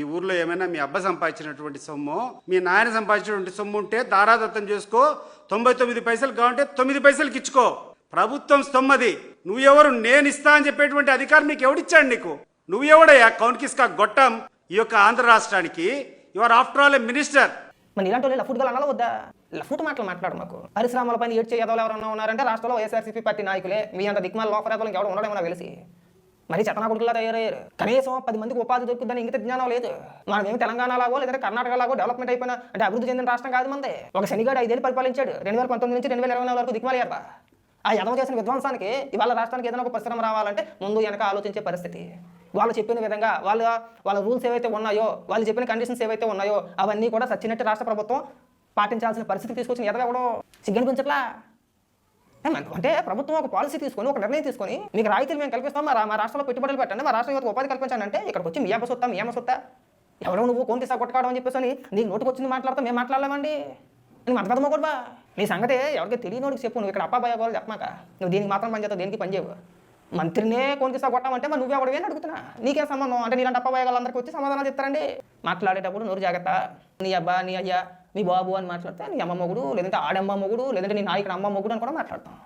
ఈ ఊర్లో ఏమైనా మీ అబ్బ సంపాదించినటువంటి సొమ్ము, మీ నాయన సంపాదించినటువంటి సొమ్ము ఉంటే దారాదత్తం చేసుకో. 99 పైసలు కావాలంటే 9 పైసలకి ఇచ్చుకో. ప్రభుత్వం సొమ్మది. నువ్వెవరు? నేను ఇస్తా అని చెప్పేటువంటి అధికారం నీకు ఎవడిచ్చాడు? నీకు నువ్వెవడయ్యా? కౌన్కిస్కా గొట్టం ఈ యొక్క ఆంధ్ర రాష్ట్రానికి. Your after all A minister. మరి ఇలాంటి వాళ్ళు లఫుట్గా అనాలా వద్దా? లఫుట్ మాటలు మాట్లాడు. మాకు పరిశ్రమల పైన ఏడ్చే ఎదవలు ఎవరన్నా ఉన్నారంటే రాష్ట్రంలో వైఎస్ఆర్సీపీ పార్టీ నాయకులే. మీ అంత దిక్మాల లోపరేతలకు ఎవరు ఉండడమో నాకు తెలిసి మరి చెతనా కొడుకులా తయారయ్యారు. కనీసం 10 మందికి ఉపాధి దొరుకుతుందని ఇంగిత జ్ఞానం లేదు. మనమేమి తెలంగాణలాగో లేదంటే కర్ణాటకలాగో డెవలప్మెంట్ అయిపోయినా అంటే అభివృద్ధి చెందిన రాష్ట్రం కాదు మంది. ఒక శనిగాడు 5 ఏళ్ళు పరిపాలించాడు. 2019 నుంచి 2024 వరకు దిక్మాలయ్యారు. ఆ యదవ చేసిన విధ్వంసానికి ఇవాళ రాష్ట్రానికి ఏదైనా ఒక పరిశ్రమ రావాలంటే ముందు వెనక ఆలోచించే పరిస్థితి. వాళ్ళు చెప్పిన విధంగా వాళ్ళ రూల్స్ ఏవైతే ఉన్నాయో, వాళ్ళు చెప్పిన కండిషన్స్ ఏవైతే ఉన్నాయో అవన్నీ కూడా సచ్చినట్టు రాష్ట్ర ప్రభుత్వం పాటించాల్సిన పరిస్థితి తీసుకొచ్చిన ఎదవెవడో సిగ్గనిపించట్లా. అంటే ప్రభుత్వం ఒక పాలసీ తీసుకొని ఒక నిర్ణయం తీసుకొని మీకు రాయితీలు మేము కల్పిస్తాం, మా రాష్ట్రంలో పెట్టుబడులు పెట్టండి, మా రాష్ట్రం యువతకు ఉపాధి కల్పించండి అంటే ఇక్కడికి వచ్చి మీ అమ్మ సొత్తా ఎవరో నువ్వు కోంకిసా కొట్టుకోవడం అని చెప్పేసి నీకు నోటుకు వచ్చింది మాట్లాడతాం, మేము మాట్లాడలేమండి. నేను అంతకదమ్మా కూడా నీ సంగతే ఎవరికి తెలియనోడికి చెప్పు. నువ్వు ఇక్కడ అప్పాబాయ వాళ్ళు చెప్పమాక. నువ్వు దీనికి మాత్రం పనిచేస్తావు, దేనికి పనిచేయవు. మంత్రినే కోంకిసా కొట్టామంటే మరి నువ్వెవడవేని అడుగుతున్నా, నీకే సంబంధం అంటే నీలాంటి అప్పాబాయ వాళ్ళందరికీ వచ్చి సమాధానాలు చెప్తారండి. మాట్లాడేటప్పుడు నోరు జాగ్రత్త. నీ అబ్బా, నీ అయ్యా, మీ బాబు అని మాట్లాడితే నీ అమ్మ మొగుడు, లేదంటే ఆడమ్మ మొగుడు, లేదంటే నీ నాయకుడు అమ్మ మొగుడు అని కూడా మాట్లాడతాం.